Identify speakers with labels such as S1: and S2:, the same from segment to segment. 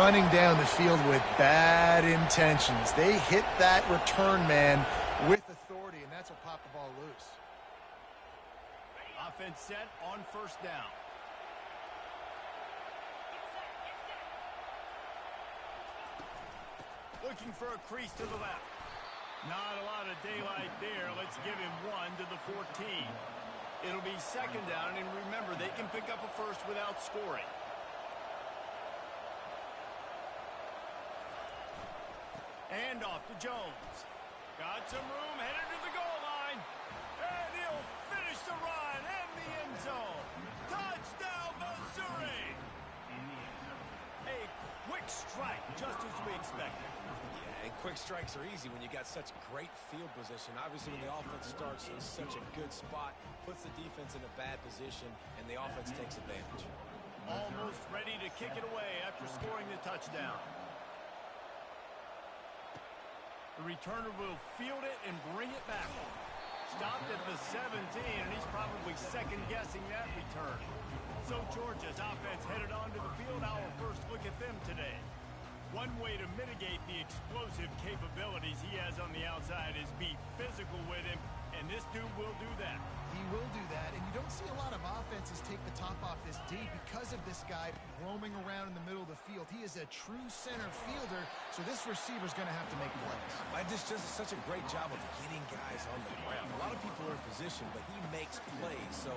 S1: running down the field with bad intentions. They hit that return man with authority, and that's what popped the ball loose.
S2: Offense set on first down. Looking for a crease to the left. Not a lot of daylight there. Let's give him 1 to the 14. It'll be second down, and remember, they can pick up a first without scoring. And off to Jones. Got some room, headed to the goal line. And he'll finish the run and the end zone. Touchdown, Missouri! A quick strike, just as we expected.
S3: Yeah, and quick strikes are easy when you got such great field position. Obviously, when the offense starts in such a good spot, puts the defense in a bad position, and the offense takes advantage.
S2: Almost ready to kick it away after scoring the touchdown. The returner will field it and bring it back. Stopped at the 17, and he's probably second-guessing that return. So Georgia's offense headed onto the field. Our first look at them today. One way to mitigate the explosive capabilities he has on the outside is be physical with him, and this dude will do that.
S1: He will do that, and you don't see a lot of offenses take the top off this D because of this guy roaming around in the middle of the field. He is a true center fielder, so this receiver's going to have to make plays.
S3: I just does such a great job of getting guys on the ground. A lot of people are in position, but he makes plays, so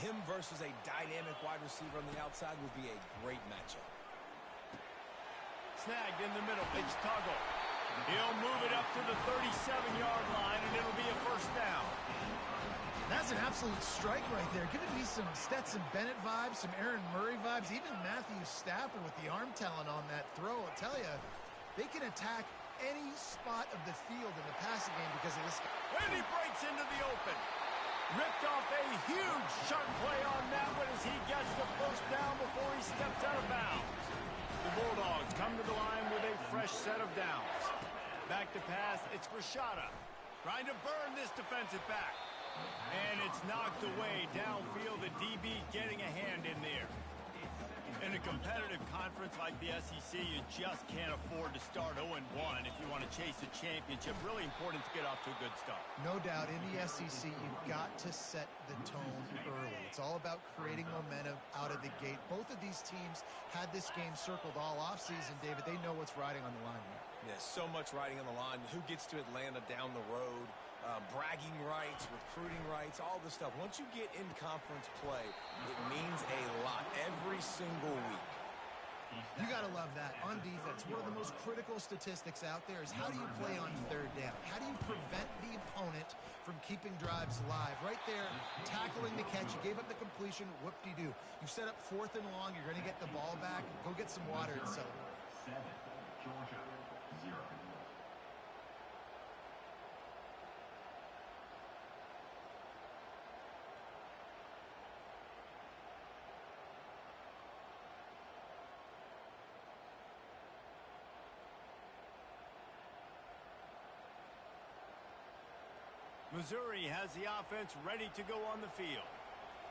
S3: him versus a dynamic wide receiver on the outside would be a great matchup.
S2: Snagged in the middle. It's Tuggle. He'll move it up to the 37-yard line, and it'll be a first down.
S1: That's an absolute strike right there. Giving me some Stetson Bennett vibes, some Aaron Murray vibes, even Matthew Stafford with the arm talent on that throw. I'll tell you, they can attack any spot of the field in the passing game because of this guy.
S2: And he breaks into the open. Ripped off a huge sharp play on that one as he gets the first down before he steps out of bounds. The Bulldogs come to the line with a fresh set of downs. Back to pass, it's Rashada. Trying to burn this defensive back. And it's knocked away downfield. The DB getting a hand in there. In a competitive conference like the SEC, you just can't afford to start 0-1 if you want to chase a championship. Really important to get off to a good start.
S1: No doubt, in the SEC, you've got to set the tone early. It's all about creating momentum out of the gate. Both of these teams had this game circled all offseason, David. They know what's riding on the line here.
S3: Yeah, so much riding on the line. Who gets to Atlanta down the road? Bragging rights, recruiting rights, all this stuff. Once you get in conference play, it means a lot every single week.
S1: You got to love that. On defense, one of the most critical statistics out there is how do you play on third down? How do you prevent the opponent from keeping drives alive? Right there, tackling the catch. You gave up the completion. Whoop-de-doo. You've set up 4th and long. You're going to get the ball back. Go get some water and celebrate.
S4: 7, Georgia, 0.
S2: Missouri has the offense ready to go on the field.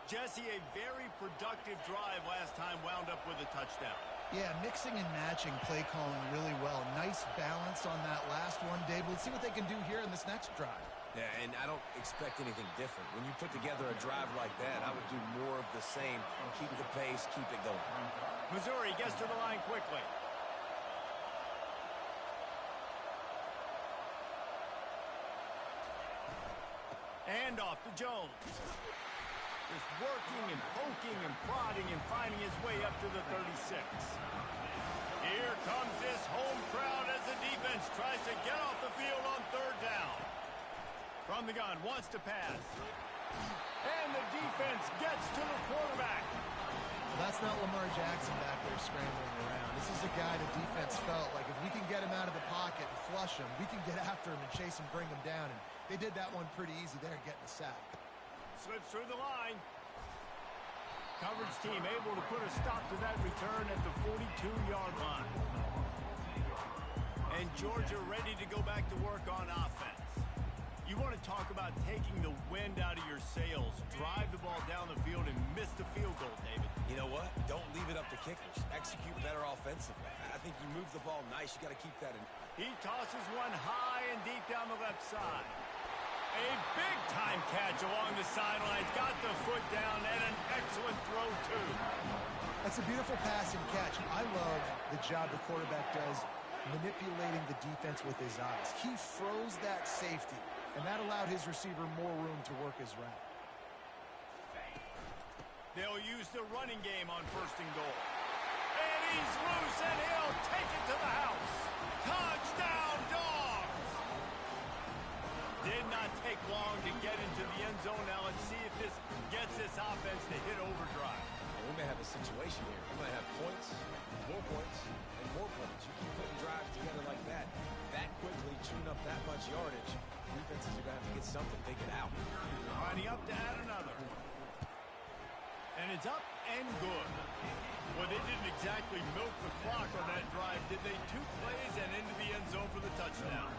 S2: Jesse, a very productive drive last time, wound up with a touchdown.
S1: Yeah, mixing and matching play calling really well. Nice balance on that last one, Dave. Let's see what they can do here in this next drive.
S3: Yeah, and I don't expect anything different. When you put together a drive like that, I would do more of the same. Keep the pace, keep it going.
S2: Missouri gets to the line quickly. And off to Jones. Just working and poking and prodding and finding his way up to the 36. Here comes this home crowd as the defense tries to get off the field on third down. From the gun, wants to pass. And the defense gets to the quarterback.
S1: Well, that's not Lamar Jackson back there scrambling around. This is a guy the defense felt like if we can get him out of the pocket and flush him, we can get after him and chase him, bring him down. And they did that one pretty easy there, getting a sack.
S2: Slips through the line. Coverage team able to put a stop to that return at the 42-yard line. And Georgia ready to go back to work on offense. You want to talk about taking the wind out of your sails. Drive the ball down the field and miss the field goal, David.
S3: You know what? Don't leave it up to kickers. Execute better offensively. think you move the ball nice. You got to keep that in.
S2: He tosses one high and deep down the left side. A big-time catch along the sidelines. Got the foot down and an excellent throw, too.
S1: That's a beautiful pass and catch. I love the job the quarterback does manipulating the defense with his eyes. He froze that safety, and that allowed his receiver more room to work his route.
S2: They'll use the running game on 1st and goal. And he's loose, and he'll take it to the house. Touchdown, Dogs! Did not take long to get into the end zone. Now let's see if this gets this offense to hit overdrive.
S3: And we may have a situation here. We might have points, more points, and more points. You keep putting drives together like that quickly, chewing up that much yardage, defenses are going to have to get something figured out.
S2: Lining up to add another. And it's up and good. Well, they didn't exactly milk the clock on that drive, did they? 2 plays and into the end zone for the touchdown.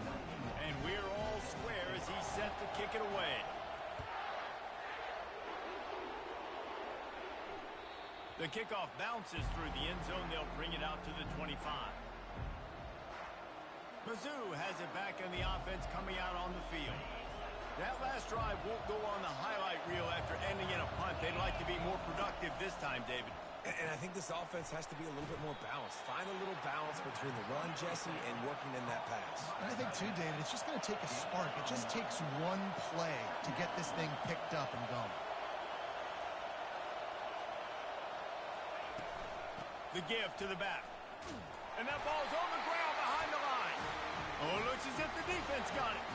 S2: And we're all square as he's set to kick it away. The kickoff bounces through the end zone. They'll bring it out to the 25. Mizzou has it back in the offense coming out on the field. That last drive won't go on the highlight reel after ending in a punt. They'd like to be more productive this time, David.
S3: And I think this offense has to be a little bit more balanced. Find a little balance between the run, Jesse, and working in that pass.
S1: And I think, too, David, it's just going to take a spark. It just takes one play to get this thing picked up and going.
S2: The give to the back. And that ball's on the ground behind the line. Oh, it looks as if the defense got it.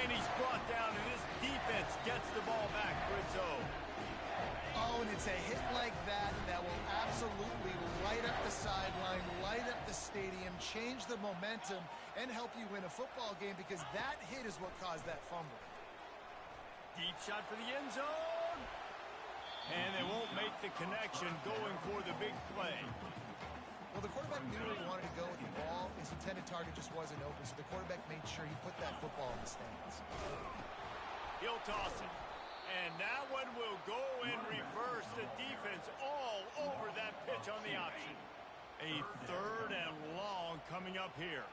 S2: And he's brought down, and this defense gets the ball back for its own.
S1: Oh, and it's a hit like that that will absolutely light up the sideline, light up the stadium, change the momentum, and help you win a football game because that hit is what caused that fumble.
S2: Deep shot for the end zone. And they won't make the connection going for the big play.
S1: Well, the quarterback knew where he wanted to go with the ball. His intended target just wasn't open, so the quarterback made sure he put that football in the stands.
S2: He'll toss it. And that one will go and reverse the defense all over that pitch on the option. A 3rd and long coming up here.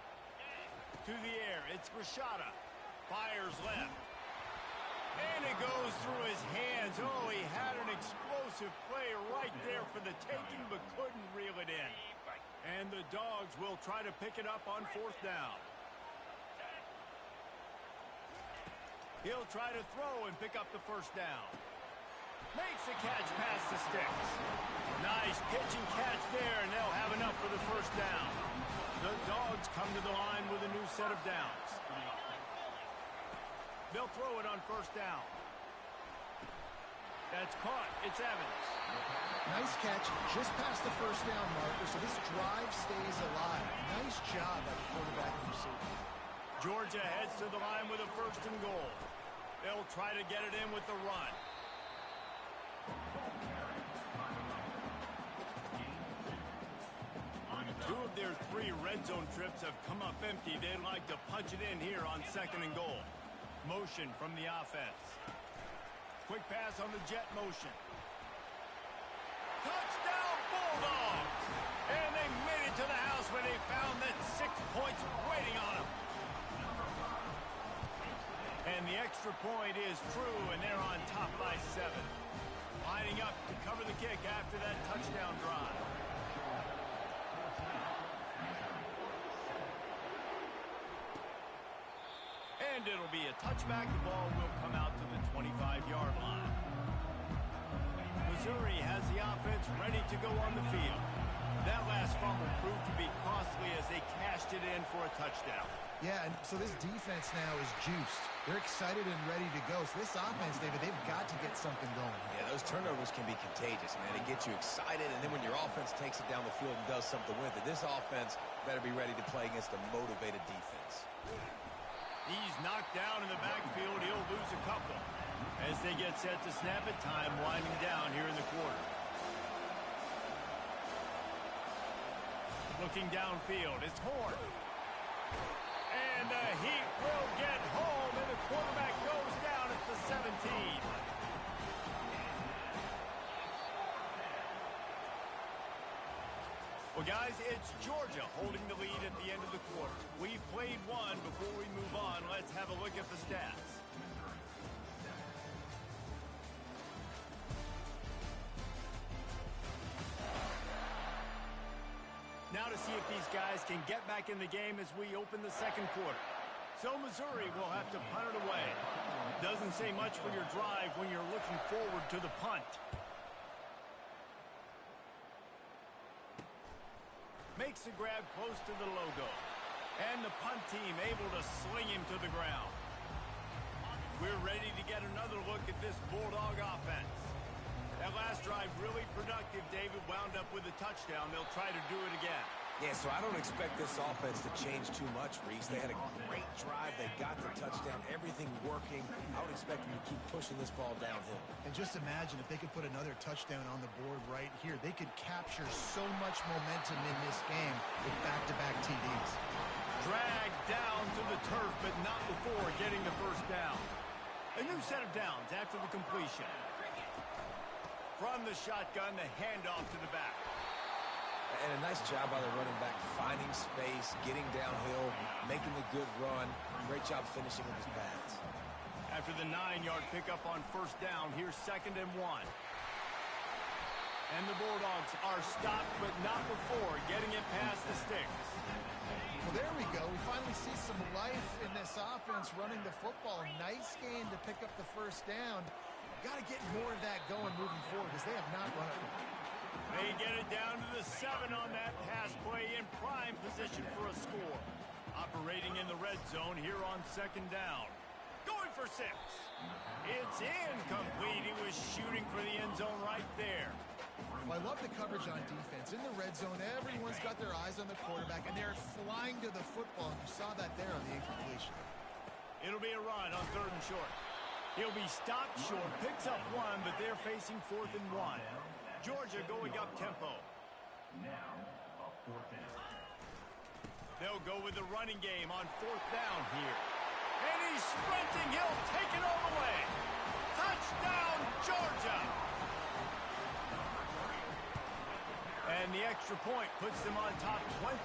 S2: To the air, it's Rashada. Fires left. And it goes through his hands. Oh, he had an explosive play right there for the taking, but couldn't reel it in. And the Dogs will try to pick it up on 4th down. He'll try to throw and pick up the 1st down. Makes the catch past the sticks. Nice pitch and catch there, and they'll have enough for the 1st down. The Dogs come to the line with a new set of downs. They'll throw it on 1st down. That's caught. It's Evans.
S1: Nice catch just past the 1st down marker, so this drive stays alive. Nice job by the quarterback and receiver.
S2: Georgia heads to the line with a 1st and goal. They'll try to get it in with the run. Two of their 3 red zone trips have come up empty. They'd like to punch it in here on 2nd and goal. Motion from the offense. Quick pass on the jet motion. Touchdown, Bulldogs! And they made it to the house when they found that 6 points waiting on them. And the extra point is true, and they're on top by 7. Lining up to cover the kick after that touchdown drive. And it'll be a touchback. The ball will come out to the 25-yard line. Missouri has the offense ready to go on the field. That last fumble proved to be costly as they cashed it in for a touchdown.
S1: Yeah, and so this defense now is juiced. They're excited and ready to go. So this offense, David, they've got to get something going.
S3: Yeah, those turnovers can be contagious, man. It gets you excited, and then when your offense takes it down the field and does something with it, this offense better be ready to play against a motivated defense.
S2: He's knocked down in the backfield. He'll lose a couple. As they get set to snap it, time winding down here in the quarter. Looking downfield, it's Horn. And the Heat will get home, and the quarterback goes down at the 17. Well, guys, it's Georgia holding the lead at the end of the quarter. We've played one. Before we move on, let's have a look at the stats. Now to see if these guys can get back in the game as we open the second quarter. So Missouri will have to punt it away. Doesn't say much for your drive when you're looking forward to the punt. Makes the grab close to the logo. And the punt team able to sling him to the ground. We're ready to get another look at this Bulldog offense. That last drive really productive. David wound up with a touchdown. They'll try to do it again.
S3: Yeah, so I don't expect this offense to change too much, Reese. They had a great drive. They got the touchdown. Everything working. I would expect them to keep pushing this ball downhill.
S1: And just imagine if they could put another touchdown on the board right here. They could capture so much momentum in this game with back-to-back TDs.
S2: Dragged down to the turf, but not before getting the first down. A new set of downs after the completion. From the shotgun, the handoff to the back.
S3: And a nice job by the running back, finding space, getting downhill, making a good run. Great job finishing with his pass.
S2: After the 9-yard pickup on first down, here's 2nd and 1. And the Bulldogs are stopped, but not before getting it past the sticks.
S1: Well, there we go. We finally see some life in this offense running the football. Nice game to pick up the first down. Got to get more of that going moving forward because they have not run it.
S2: They get it down to the 7 on that pass play in prime position for a score. Operating in the red zone here on 2nd down. Going for 6. It's incomplete. He was shooting for the end zone right there.
S1: Well, I love the coverage on defense. In the red zone, everyone's got their eyes on the quarterback, and they're flying to the football. You saw that there on the incompletion.
S2: It'll be a run on 3rd and short. He'll be stopped short. Picks up 1, but they're facing 4th and 1. Georgia going up tempo.
S4: Now, a 4th down.
S2: They'll go with the running game on 4th down here. And he's sprinting. He'll take it all the way. Touchdown, Georgia. And the extra point puts them on top 21-7.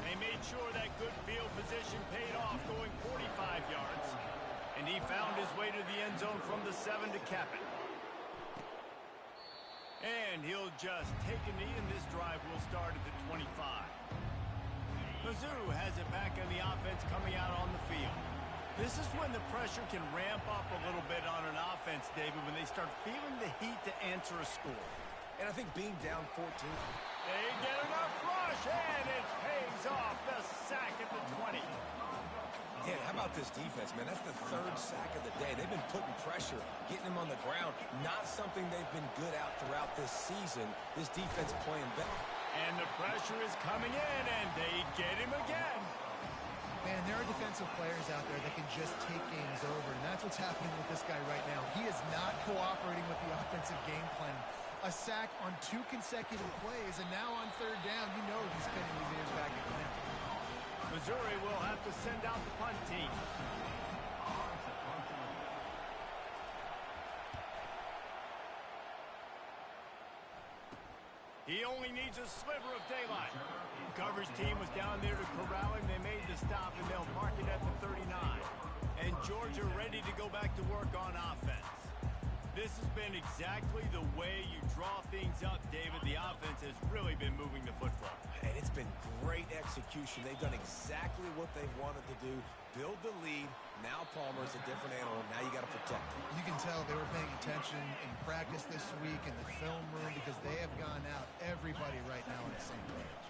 S2: They made sure that good field position paid off, going 45 yards. And he found his way to the end zone from the 7 to cap it. And he'll just take a knee, and this drive will start at the 25. Mizzou has it back on the offense coming out on the field. This is when the pressure can ramp up a little bit on an offense, David, when they start feeling the heat to answer a score.
S3: And I think being down 14.
S2: They get enough rush, and it pays off. The sack at the 20.
S3: Yeah, how about this defense, man? That's the 3rd sack of the day. They've been putting pressure, getting them on the ground. Not something they've been good at throughout this season. This defense playing better.
S2: And the pressure is coming in, and they get him again.
S1: Man, there are defensive players out there that can just take games over, and that's what's happening with this guy right now. He is not cooperating with the offensive game plan. A sack on 2 consecutive plays, and now on 3rd down, you know he's pinning his ears back at him.
S2: Missouri will have to send out the punt team. He only needs a sliver of daylight. The coverage team was down there to corral him. They made the stop, and they'll mark it at the 39. And Georgia ready to go back to work on offense. This has been exactly the way you draw things up, David. The offense has really been moving the football.
S3: And it's been great execution. They've done exactly what they wanted to do. Build the lead. Now Palmer's a different animal. Now you got to protect him.
S1: You can tell they were paying attention in practice this week in the film room because they have gone out, everybody right now on the same page.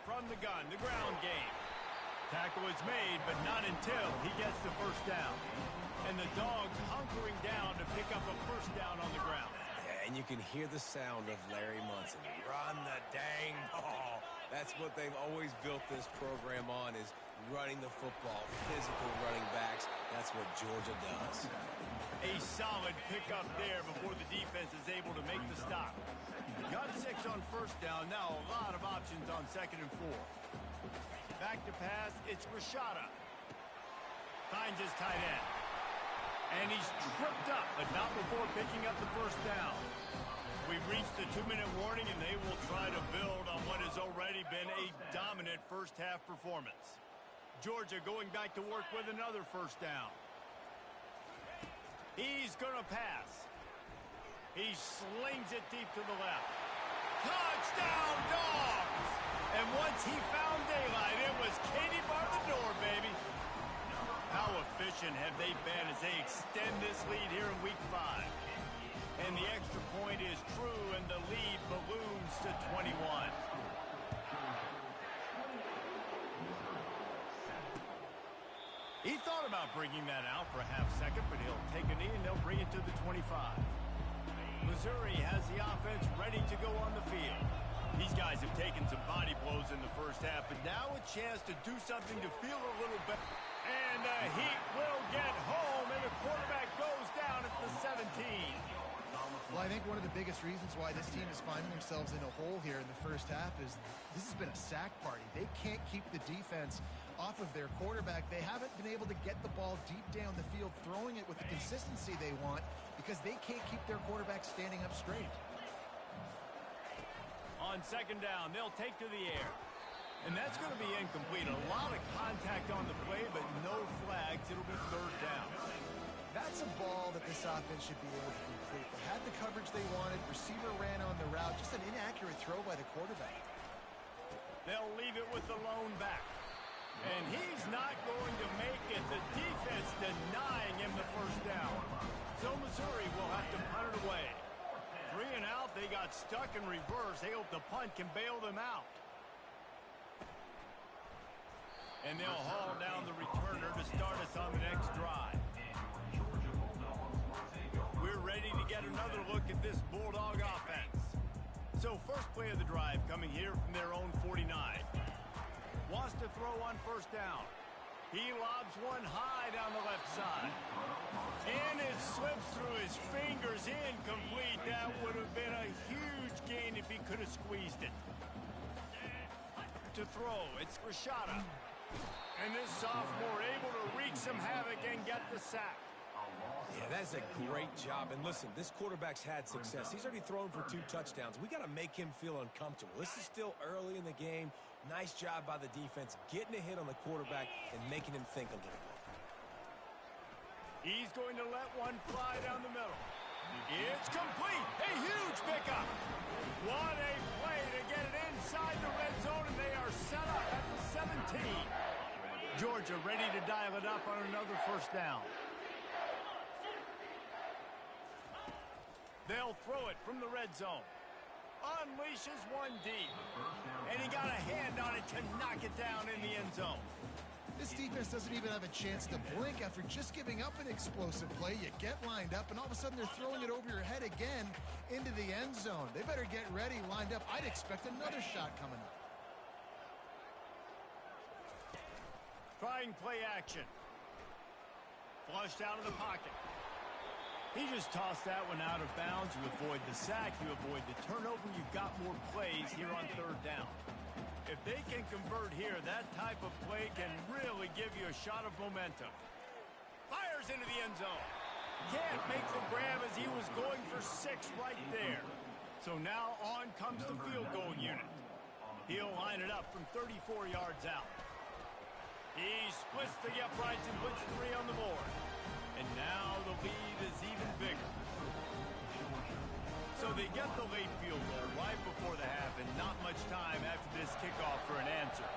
S2: From the gun, the ground game. Tackle is made, but not until he gets the first down. And the Dogs hunkering down to pick up a first down on the ground.
S3: Yeah, and you can hear the sound of Larry Munson. Run the dang ball. That's what they've always built this program on, is running the football, physical running backs. That's what Georgia does.
S2: A solid pickup there before the defense is able to make the stop. Got 6 on first down. Now a lot of options on 2nd and 4. Back to pass. It's Rashada. Finds his tight end. And he's tripped up, but not before picking up the first down. We've reached the 2-minute warning, and they will try to build on what has already been a dominant first-half performance. Georgia going back to work with another first down. He's going to pass. He slings it deep to the left. Touchdown, Dogs! And once he found daylight, it was Katie bar the door, baby. How efficient have they been as they extend this lead here in Week 5? And the extra point is true, and the lead balloons to 21. He thought about bringing that out for a half second, but he'll take a knee and they'll bring it to the 25. Missouri has the offense ready to go on the field. These guys have taken some body blows in the first half, but now a chance to do something to feel a little better. And the Heat will get home, and the quarterback goes down at the 17.
S1: Well, I think one of the biggest reasons why this team is finding themselves in a hole here in the first half is this has been a sack party. They can't keep the defense off of their quarterback. They haven't been able to get the ball deep down the field, throwing it with the consistency they want because they can't keep their quarterback standing up straight.
S2: On second down, they'll take to the air. And that's going to be incomplete. A lot of contact on the play, but no flags. It'll be third down.
S1: That's a ball that this offense should be able to complete. They had the coverage they wanted. Receiver ran on the route. Just an inaccurate throw by the quarterback.
S2: They'll leave it with the lone back. And he's not going to make it. The defense denying him the first down. So Missouri will have to punt it away. 3 and out. They got stuck in reverse. They hope the punt can bail them out. And they'll haul down the returner to start us on the next drive. We're ready to get another look at this Bulldog offense. So first play of the drive coming here from their own 49. Wants to throw on first down. He lobs one high down the left side. And it slips through his fingers, incomplete. That would have been a huge gain if he could have squeezed it. To throw, it's Rashada. And this sophomore able to wreak some havoc and get the sack.
S3: Yeah, that's a great job. And listen, this quarterback's had success. He's already thrown for 2 touchdowns. We got to make him feel uncomfortable. This is still early in the game. Nice job by the defense, getting a hit on the quarterback and making him think a little bit.
S2: He's going to let one fly down the middle. It's complete. A huge pickup. What a play to get it inside the red zone, and they are set up at the 17. Georgia ready to dial it up on another first down. They'll throw it from the red zone. Unleashes one deep. And he got a hand on it to knock it down in the end zone.
S1: This defense doesn't even have a chance to blink after just giving up an explosive play. You get lined up, and all of a sudden they're throwing it over your head again into the end zone. They better get ready, lined up. I'd expect another shot coming up.
S2: Trying play action. Flushed out of the pocket. He just tossed that one out of bounds. You avoid the sack. You avoid the turnover. You've got more plays here on third down. If they can convert here, that type of play can really give you a shot of momentum. Fires into the end zone. Can't make the grab as he was going for 6 right there. So now on comes the field goal unit. He'll line it up from 34 yards out. He splits the uprights and puts 3 on the board. And now the lead is even bigger. So they get the late field goal right before the half, and not much time after this kickoff for an answer.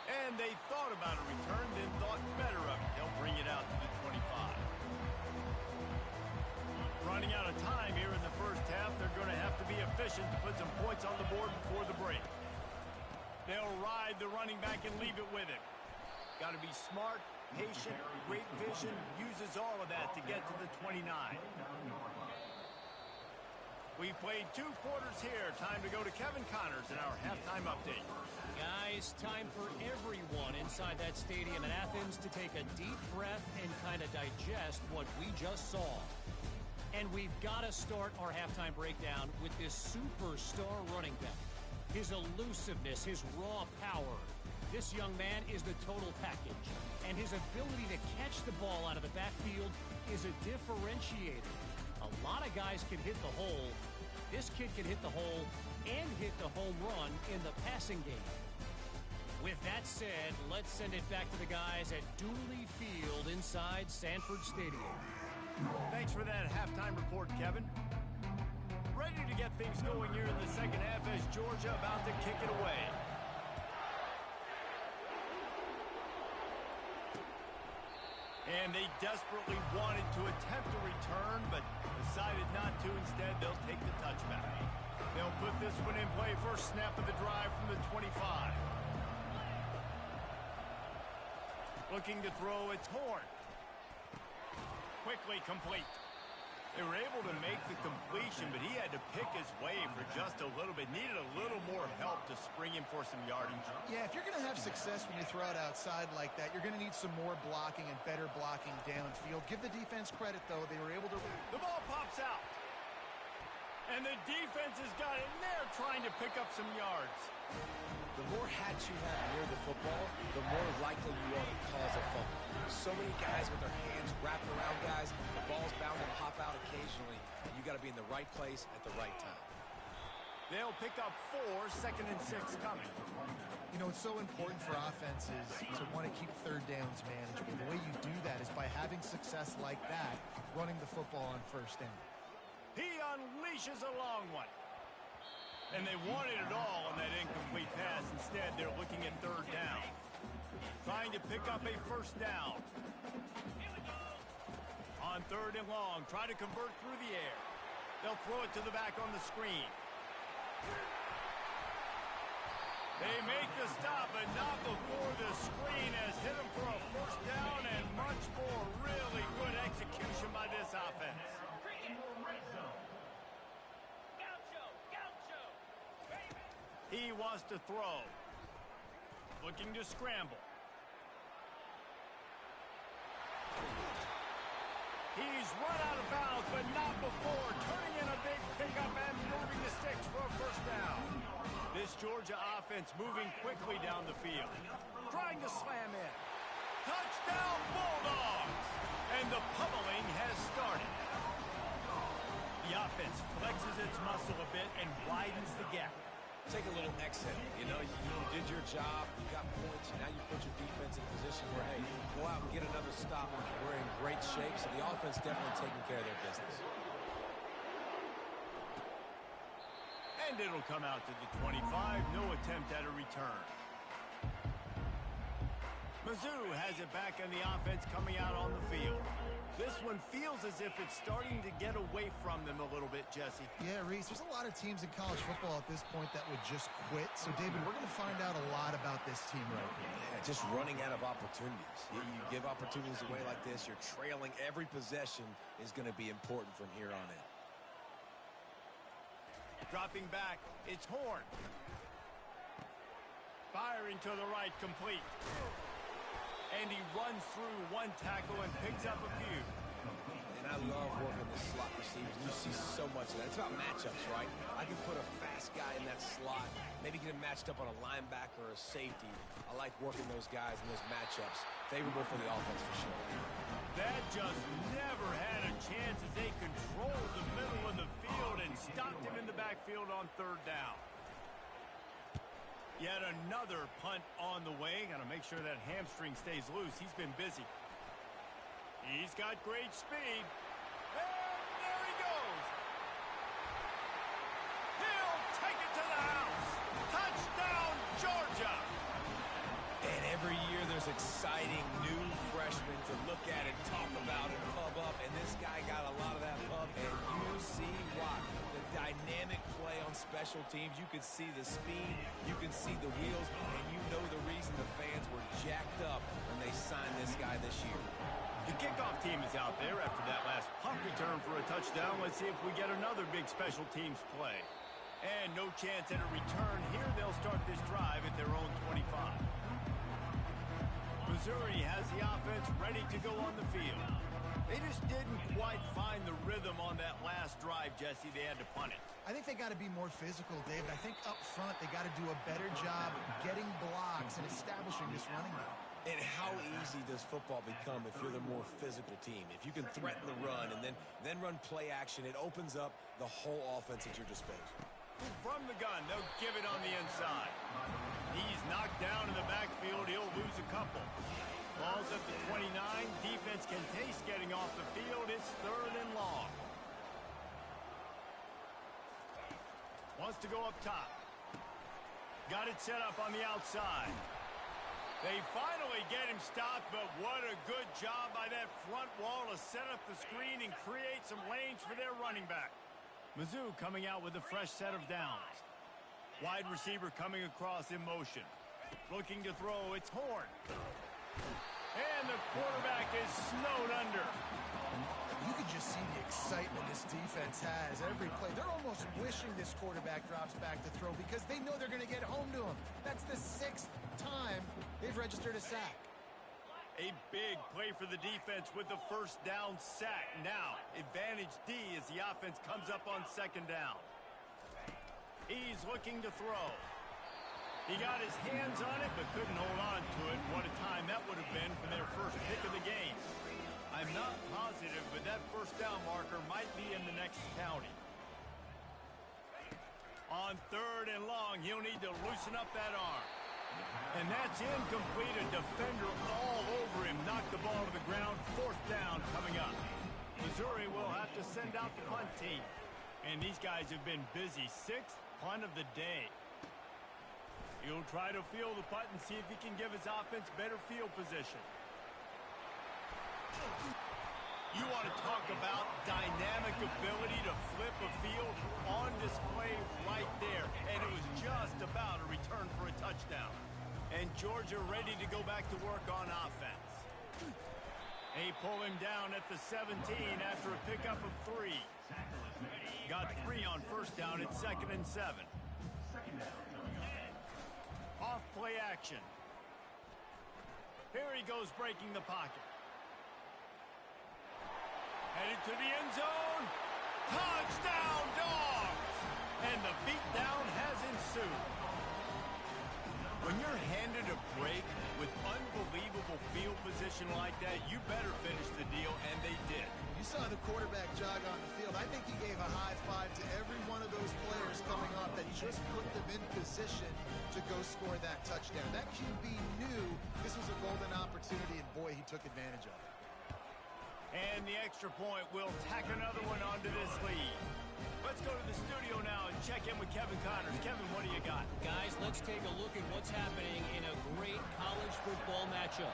S2: And they thought about a return, then thought better of it. They'll bring it out to the 25. Running out of time here in the first half, they're going to have to be efficient to put some points on the board before the break. They'll ride the running back and leave it with him. Got to be smart, patient, great vision, uses all of that to get to the 29. We played 2 quarters here. Time to go to Kevin Connors in our halftime update.
S5: Guys, time for everyone inside that stadium in Athens to take a deep breath and kind of digest what we just saw. And we've got to start our halftime breakdown with this superstar running back. His elusiveness, his raw power, This young man is the total package, and his ability to catch the ball out of the backfield is a differentiator. A lot of guys can hit the hole. This kid can hit the hole and hit the home run in the passing game. With that said, let's send it back to the guys at Dooley Field inside Sanford Stadium.
S2: Thanks for that halftime report, Kevin. Ready to get things going here in the second half as Georgia about to kick it away. And they desperately wanted to attempt a return, but decided not to. Instead, they'll take the touchback. They'll put this one in play. First snap of the drive from the 25. Looking to throw, it's Horn. Quickly complete. They were able to make the completion, but he had to pick his way for just a little bit. Needed a little more help to spring him for some yardage.
S1: Yeah, if you're going to have success when you throw it outside like that, you're going to need some more blocking and better blocking downfield. Give the defense credit, though. They were able to...
S2: The ball pops out. And the defense has got in there trying to pick up some yards.
S3: The more hats you have near the football, the more likely you are to cause a fumble. So many guys with their hands wrapped around guys, the ball's bound to pop out occasionally, and you got to be in the right place at the right time.
S2: They'll pick up 4, second and 6 coming.
S1: You know, it's so important for offenses to want to keep third downs manageable. The way you do that is by having success like that, running the football on first down.
S2: He unleashes a long one. And they wanted it all on that incomplete pass. Instead, they're looking at third down. Trying to pick up a first down. On third and long, try to convert through the air. They'll throw it to the back on the screen. They make the stop, but not before the screen has hit them for a first down and much more. Really good execution by this offense. He wants to throw. Looking to scramble. He's run out of bounds, but not before. Turning in a big pickup and moving the sticks for a first down. This Georgia offense moving quickly down the field. Trying to slam in. Touchdown Bulldogs! And the pummeling has started. The offense flexes its muscle a bit and widens the gap.
S3: Take a little exhale. You know, you did your job, you got points, now you put your defense in a position where, hey, go out and get another stop. We're in great shape, so the offense definitely taking care of their business.
S2: And it'll come out to the 25. No attempt at a return. Mizzou has it back on the offense coming out on the field. This one feels as if it's starting to get away from them a little bit, Jesse.
S1: Yeah, Reese, there's a lot of teams in college football at this point that would just quit. So, David, we're going to find out a lot about this team right now.
S3: Yeah, just running out of opportunities. You give opportunities away like this, you're trailing. Every possession is going to be important from here on in.
S2: Dropping back, it's Horn. Firing to the right, complete. And he runs through one tackle and picks up a few.
S3: And I love working this slot receivers. You see so much of that. It's about matchups, right? I can put a fast guy in that slot, maybe get him matched up on a linebacker or a safety. I like working those guys in those matchups. Favorable for the offense for sure.
S2: That just never had a chance as they controlled the middle of the field and stopped him in the backfield on third down. Yet another punt on the way. Got to make sure that hamstring stays loose. He's been busy. He's got great speed. And there he goes. He'll take it to the house. Touchdown, Georgia.
S3: And every year there's exciting new freshmen to look at and talk about and pub up. And this guy got a lot of that pub. And you see why. Dynamic play on special teams. You can see the speed, you can see the wheels, and you know the reason the fans were jacked up when they signed this guy this year.
S2: The kickoff team is out there after that last punt return for a touchdown. Let's see if we get another big special teams play. And no chance at a return here. They'll start this drive at their own 25. Missouri has the offense ready to go on the field. They just didn't quite find the rhythm on that last drive, Jesse. They had to punt it.
S1: I think they got to be more physical, David. I think up front they got to do a better job getting blocks and establishing this running game.
S3: And how easy does football become if you're the more physical team? If you can threaten the run and then run play action, it opens up the whole offense at your disposal.
S2: From the gun, they'll give it on the inside. He's knocked down in the backfield. He'll lose a couple. Ball's at the 29. Defense can taste getting off the field. It's 3rd and long. Wants to go up top. Got it set up on the outside. They finally get him stopped, but what a good job by that front wall to set up the screen and create some lanes for their running back. Mizzou coming out with a fresh set of downs. Wide receiver coming across in motion. Looking to throw, it's Horn. And the quarterback is snowed under.
S1: You can just see the excitement this defense has every play. They're almost wishing this quarterback drops back to throw because they know they're going to get home to him. That's the 6th time they've registered a sack.
S2: A big play for the defense with the first down sack. Now, advantage D as the offense comes up on 2nd down. He's looking to throw. He got his hands on it, but couldn't hold on to it. What a time that would have been for their first pick of the game. I'm not positive, but that first down marker might be in the next county. On 3rd and long, he'll need to loosen up that arm. And that's incomplete. A defender all over him. Knocked the ball to the ground. 4th down coming up. Missouri will have to send out the punt team. And these guys have been busy. 6th punt of the day. He'll try to field the punt and see if he can give his offense better field position. You want to talk about dynamic ability to flip a field on display right there. And it was just about a return for a touchdown. And Georgia ready to go back to work on offense. They pull him down at the 17 after a pickup of 3. Got 3 on 1st down. It's 2nd and 7. Off play action. Here he goes breaking the pocket. Headed to the end zone. Touchdown, Dogs! And the beatdown has ensued. When you're handed a break with unbelievable field position like that, you better finish the deal, and they did.
S1: You saw the quarterback jog on the field. I think he gave a high five to every one of those players coming off that just put them in position to go score that touchdown. That QB knew this was a golden opportunity, and boy, he took advantage of it.
S2: And the extra point will tack another one onto this lead. Let's go to the studio now and check in with Kevin Connors. Kevin, what do you got?
S5: Guys, let's take a look at what's happening in a great college football matchup.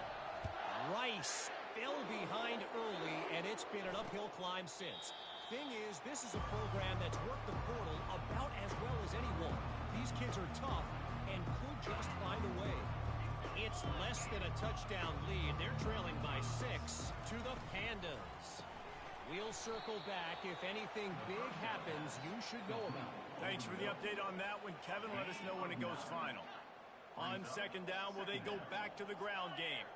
S5: Rice fell behind early, and it's been an uphill climb since. Thing is, this is a program that's worked the portal about as well as anyone. These kids are tough and could just find a way. It's less than a touchdown lead. They're trailing by 6 to the Pandas. We'll circle back. If anything big happens, you should know about it.
S2: Thanks for the update on that one, Kevin. Let us know when it goes final. On 2nd down, will they go back to the ground game?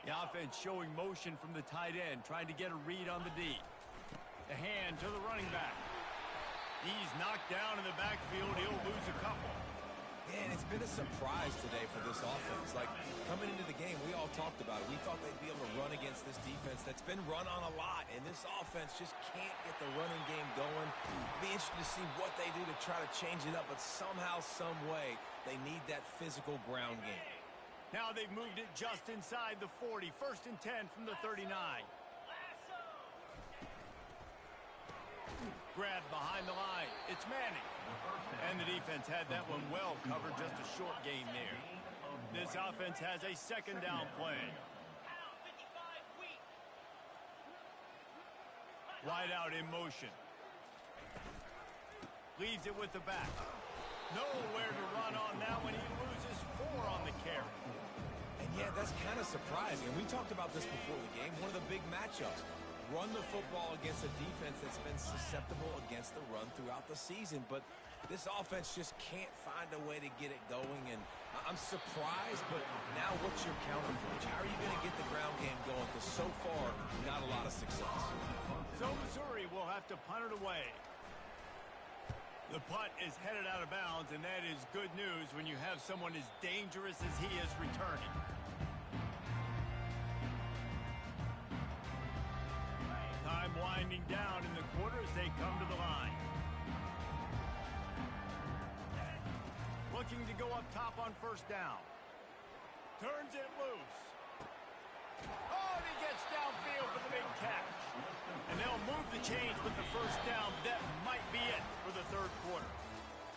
S2: The offense showing motion from the tight end, trying to get a read on the D. The hand to the running back. He's knocked down in the backfield. He'll lose a couple.
S3: Man, it's been a surprise today for this offense. Like, coming into the game, we all talked about it. We thought they'd be able to run against this defense that's been run on a lot, and this offense just can't get the running game going. It'll be interesting to see what they do to try to change it up, but somehow, some way, they need that physical ground game.
S2: Now they've moved it just inside the 40. 1st and 10 from the 39. Grab behind the line. It's Manning. And the defense had that one well covered, just a short gain there. This offense has a 2nd down play. Wide out in motion. Leaves it with the back. Nowhere to run on that one. He loses 4 on the carry.
S3: And yeah, that's kind of surprising. And we talked about this before the game. One of the big matchups. Run the football against a defense that's been susceptible against the run throughout the season. But This offense just can't find a way to get it going, and I'm surprised, but now what's your counterpunch? How are you going to get the ground game going? Because so far, not a lot of success.
S2: So Missouri will have to punt it away. The punt is headed out of bounds, and that is good news when you have someone as dangerous as he is returning. Time winding down in the quarter as they come to the line. Looking to go up top on first down. Turns it loose. Oh, and he gets downfield for the big catch. And they'll move the chains with the first down. That might be it for the third quarter.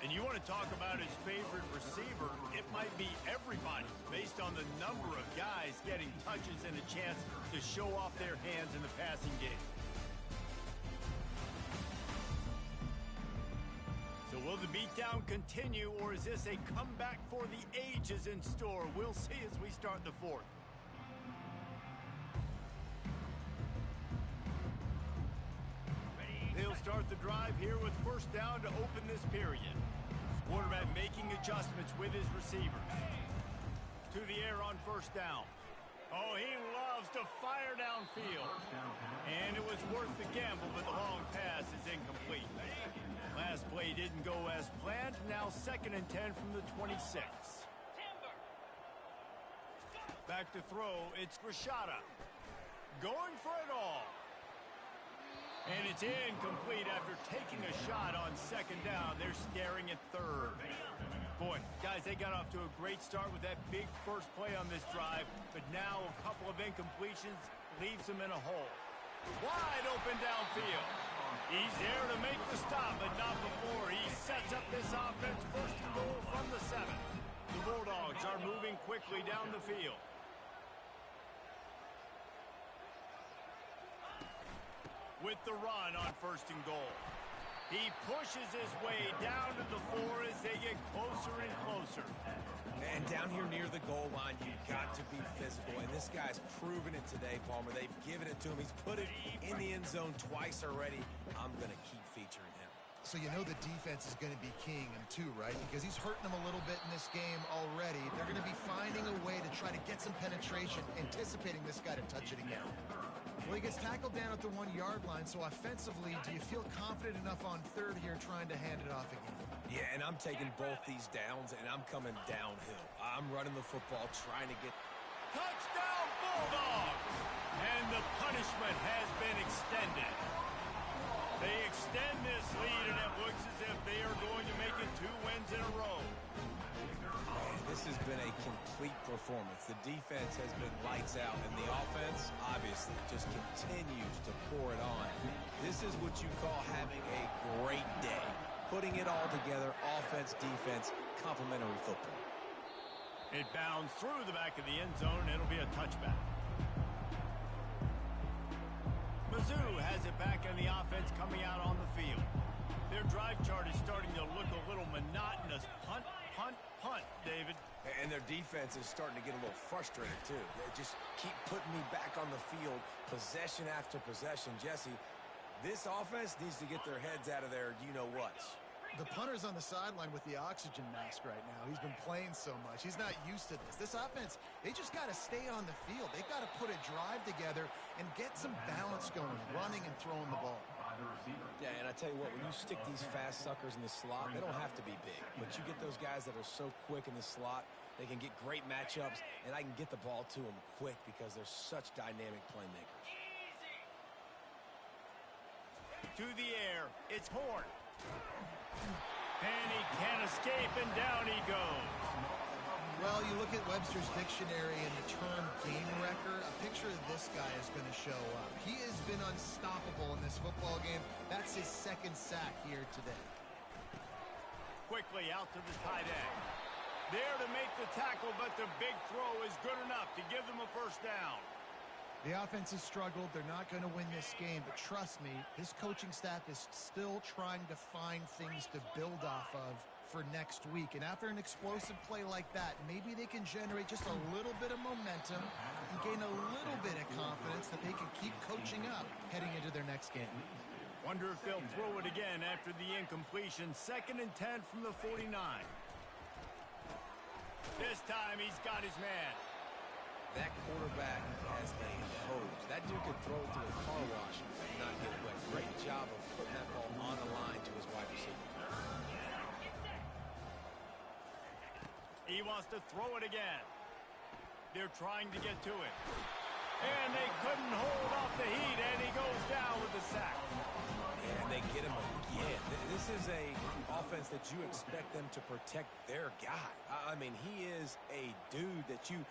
S2: And you want to talk about his favorite receiver, it might be everybody based on the number of guys getting touches and a chance to show off their hands in the passing game. So will the beatdown continue, or is this a comeback for the ages in store? We'll see as we start the fourth. They'll start the drive here with first down to open this period. Quarterback making adjustments with his receivers. To the air on first down. Oh, he loves to fire downfield. And it was worth the gamble, but the long pass is incomplete. Last play didn't go as planned. Now 2nd and 10 from the 26. Back to throw, it's Rashada. Going for it all. And it's incomplete after taking a shot on 2nd down. They're staring at 3rd. Boy, guys, they got off to a great start with that big first play on this drive, but now a couple of incompletions leaves them in a hole. Wide open downfield. He's there to make the stop, but not before. He sets up this offense, first and goal from the 7. The Bulldogs are moving quickly down the field. With the run on 1st and goal. He pushes his way down to the 4 as they get closer and closer.
S3: And down here near the goal line, you've got to be physical. And this guy's proven it today, Palmer. They've given it to him. He's put it in the end zone twice already. I'm going to keep featuring him.
S1: So you know the defense is going to be keying him too, right? Because he's hurting them a little bit in this game already. They're going to be finding a way to try to get some penetration, anticipating this guy to touch it again. Well, he gets tackled down at the 1-yard line, so offensively, do you feel confident enough on 3rd here trying to hand it off again?
S3: Yeah, and I'm taking both these downs, and I'm coming downhill. I'm running the football, trying to get...
S2: Touchdown, Bulldogs! And the punishment has been extended. They extend this lead, and it looks as if they are going to make it 2 wins in a row.
S3: Man, this has been a complete performance. The defense has been lights out, and the offense, obviously, just continues to pour it on. This is what you call having a great day. Putting it all together, offense, defense, complementary football.
S2: It bounds through the back of the end zone, and it'll be a touchback. Mizzou has it back, and the offense coming out on the field. Their drive chart is starting to look a little monotonous. Punt, punt, punt, David.
S3: And their defense is starting to get a little frustrated, too. They just keep putting me back on the field, possession after possession. Jesse, this offense needs to get their heads out of their you-know-whats.
S1: The punter's on the sideline with the oxygen mask right now. He's been playing so much. He's not used to this. This offense, they just got to stay on the field. They've got to put a drive together and get some balance going, running and throwing the ball.
S3: Yeah, and I tell you what, when you stick these fast suckers in the slot, they don't have to be big. But you get those guys that are so quick in the slot, they can get great matchups, and I can get the ball to them quick because they're such dynamic playmakers.
S2: To the air, it's Horn. And he can't escape, and down he goes.
S1: Well, you look at Webster's dictionary and the term game wrecker, a picture of this guy is going to show up. He has been unstoppable in this football game. That's his 2nd sack here today.
S2: Quickly out to the tight end. There to make the tackle, but the big throw is good enough to give them a first down.
S1: The offense has struggled. They're not going to win this game, but trust me, this coaching staff is still trying to find things to build off of for next week. And after an explosive play like that, maybe they can generate just a little bit of momentum and gain a little bit of confidence that they can keep coaching up heading into their next game.
S2: Wonder if they'll throw it again after the incompletion. 2nd and 10 from the 49. This time he's got his man.
S3: That quarterback has a hose. That dude could throw it to a car wash and not get wet. Great job of putting that ball on the line to his wide receiver.
S2: He wants to throw it again. They're trying to get to it. And they couldn't hold off the heat, and he goes down with the sack.
S3: And they get him again. This is a offense that you expect them to protect their guy. I mean, he is a dude that you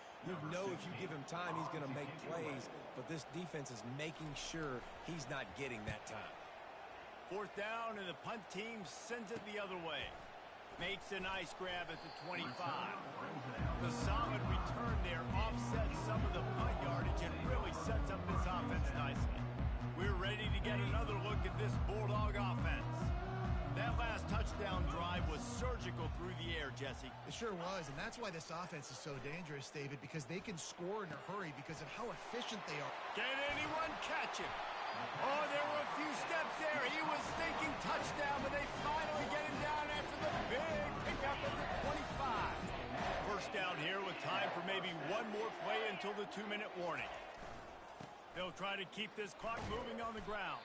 S3: know if you give him time, he's going to make plays. But this defense is making sure he's not getting that time.
S2: 4th down, and the punt team sends it the other way. Makes a nice grab at the 25. The solid return there offsets some of the punt yardage and really sets up this offense nicely. We're ready to get another look at this Bulldog offense. That last touchdown drive was surgical through the air, Jesse.
S1: It sure was, and that's why this offense is so dangerous, David, because they can score in a hurry because of how efficient they are.
S2: Can anyone catch him? Oh, there were a few steps there. He was thinking touchdown, but they finally get him down after the big pickup at the 25. First down here with time for maybe one more play until the 2-minute warning. They'll try to keep this clock moving on the ground.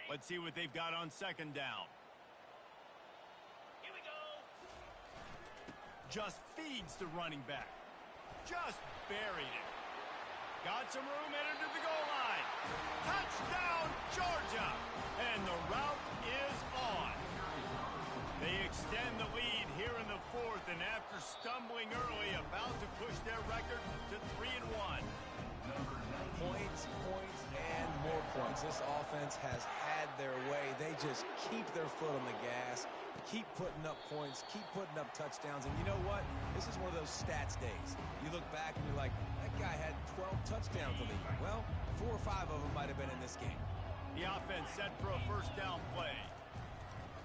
S2: Let's see what they've got on 2nd down.
S5: Here we go.
S2: Just feeds the running back. Just buried it. Got some room, entered to the goal line. Touchdown, Georgia! And the route is on. They extend the lead here in the 4th, and after stumbling early, about to push their record to 3-1.
S3: Points, and more points. This offense has had their way. They just keep their foot on the gas, keep putting up points, keep putting up touchdowns. And you know what? This is one of those stats days. You look back and you're like, that guy had 12 touchdowns on the year. Well, 4 or 5 of them might have been in this game.
S2: The offense set for a 1st down play.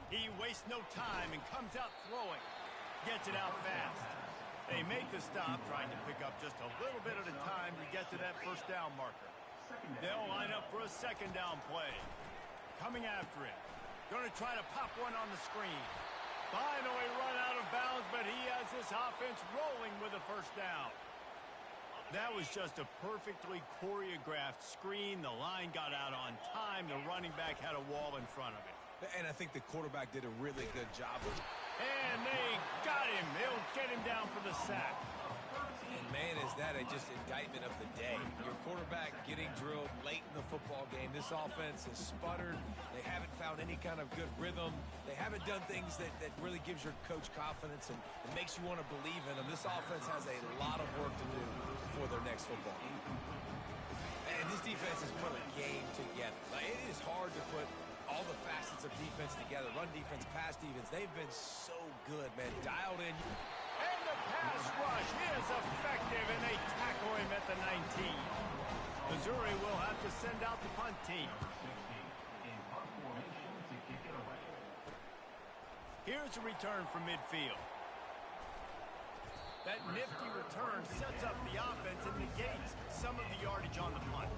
S2: He wastes no time and comes out throwing. Gets it out fast. They make the stop, trying to pick up just a little bit at a time to get to that 1st down marker. They'll line up for a 2nd down play. Coming after it. Going to try to pop one on the screen. Finally run out of bounds, but he has this offense rolling with a 1st down. That was just a perfectly choreographed screen. The line got out on time. The running back had a wall in front of it.
S3: And I think the quarterback did a really good job of it.
S2: And they got him. They'll get him down for the sack.
S3: And man, is that just indictment of the day. Your quarterback getting drilled late in the football game. This offense has sputtered. They haven't found any kind of good rhythm. They haven't done things that really gives your coach confidence and makes you want to believe in them. This offense has a lot of work to do for their next football game. And this defense has put a game together. Like, it is hard to put all the facets of defense together. Run defense, pass defense. They've been so good, man. Dialed in.
S2: And the pass rush is effective, and they tackle him at the 19. Missouri will have to send out the punt team. Here's a return from midfield. That nifty return sets up the offense and negates some of the yardage on the punt.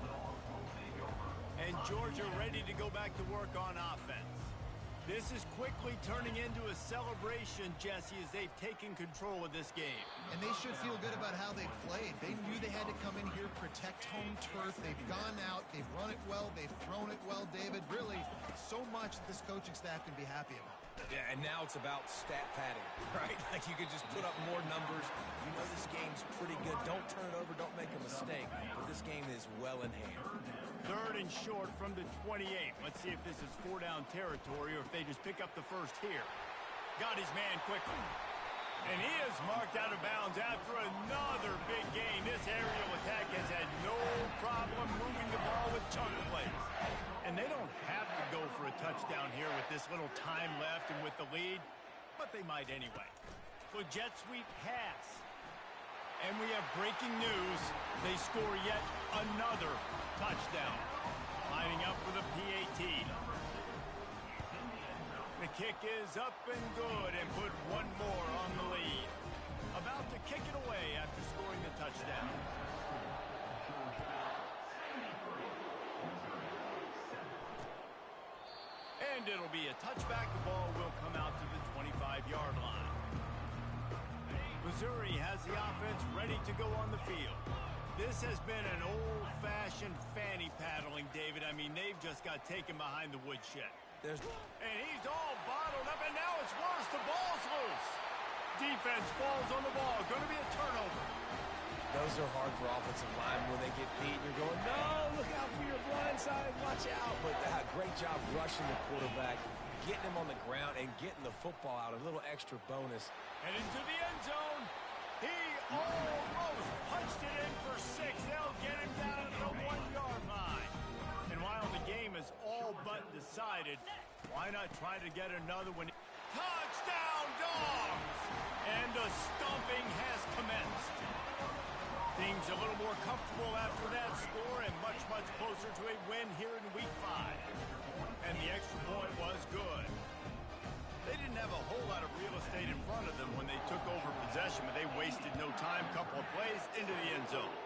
S2: And Georgia ready to go back to work on offense. This is quickly turning into a celebration, Jesse, as they've taken control of this game.
S1: And they should feel good about how they played. They knew they had to come in here, protect home turf. They've gone out, they've run it well, they've thrown it well, David. Really, so much that this coaching staff can be happy about.
S3: Yeah, and now it's about stat padding, right? Like you could just put up more numbers. You know this game's pretty good. Don't turn it over, don't make a mistake. But this game is well in hand.
S2: 3rd and short from the 28. Let's see if this is 4-down territory or if they just pick up the 1st here. Got his man quickly. And he is marked out of bounds after another big gain. This aerial attack has had no problem moving the ball with chunk plays. And they don't have to go for a touchdown here with this little time left and with the lead, but they might anyway. So jet sweep pass. And we have breaking news. They score yet another touchdown. Lining up for the PAT. The kick is up and good and put one more on the lead. About to kick it away after scoring the touchdown. And it'll be a touchback. The ball will come out to the 25-yard line. Missouri has the offense ready to go on the field. This has been an old-fashioned fanny paddling, David. I mean, they've just got taken behind the woodshed. And he's all bottled up, and now it's worse. The ball's loose. Defense falls on the ball. Going to be a turnover.
S3: Those are hard for offensive linemen when they get beat. You're going, no, look out for your blind side. Watch out. But great job rushing the quarterback, getting him on the ground, and getting the football out. A little extra bonus.
S2: And into the end zone. He almost punched it in for 6. They'll get him down to the 1-yard line. And while the game is all but decided, why not try to get another one? Touchdown, Dogs! And the stomping has commenced. Things a little more comfortable after that score and much, much closer to a win here in Week 5. And the extra point was good. They didn't have a whole lot of real estate in front of them when they took over possession, but they wasted no time. Couple of plays into the end zone.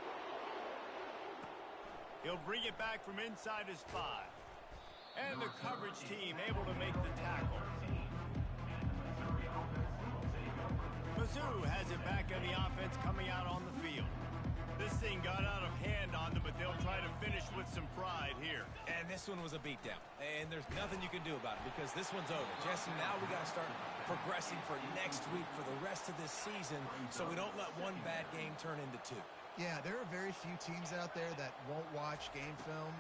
S2: He'll bring it back from inside his 5. And the coverage team able to make the tackle. Mizzou has it back on the offense coming out on the field. This thing got out of hand on them, but they'll try to finish with some pride here.
S3: And this one was a beatdown. And there's nothing you can do about it because this one's over. Jesse, now we got to start progressing for next week for the rest of this season so we don't let one bad game turn into 2.
S1: Yeah, there are very few teams out there that won't watch game film,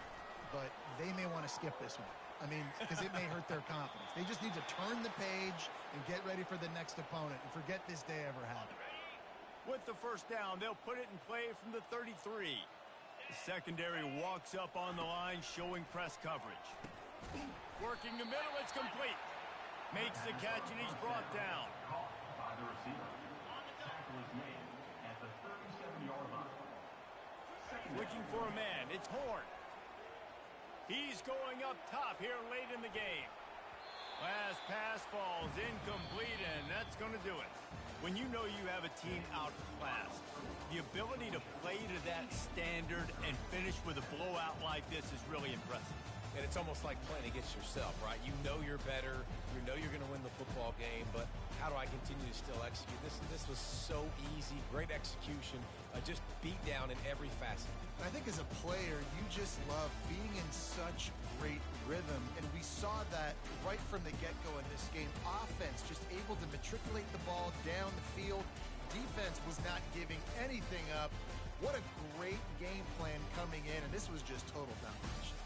S1: but they may want to skip this one. I mean, because it may hurt their confidence. They just need to turn the page and get ready for the next opponent and forget this day ever happened.
S2: With the first down, they'll put it in play from the 33. The secondary walks up on the line, showing press coverage. Working the middle, it's complete. Makes the catch, and he's brought down.
S4: Caught by the receiver. Tackle is made at the 37-yard line.
S2: Switching for a man, it's Horn. He's going up top here late in the game. Last pass falls incomplete, and that's going to do it. When you know you have a team outclassed, the ability to play to that standard and finish with a blowout like this is really impressive.
S3: And it's almost like playing against yourself, right? You know you're better. You know you're going to win the football game, but how do I continue to still execute? This was so easy. Great execution. Just beat down in every facet.
S1: I think as a player, you just love being in such great rhythm, and we saw that right from the get-go in this game. Offense just able to matriculate the ball down the field. Defense was not giving anything up. What a great game plan coming in, and this was just total domination.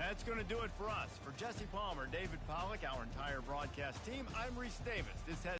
S2: That's going to do it for us. For Jesse Palmer, David Pollack, our entire broadcast team, I'm Reese Davis. This has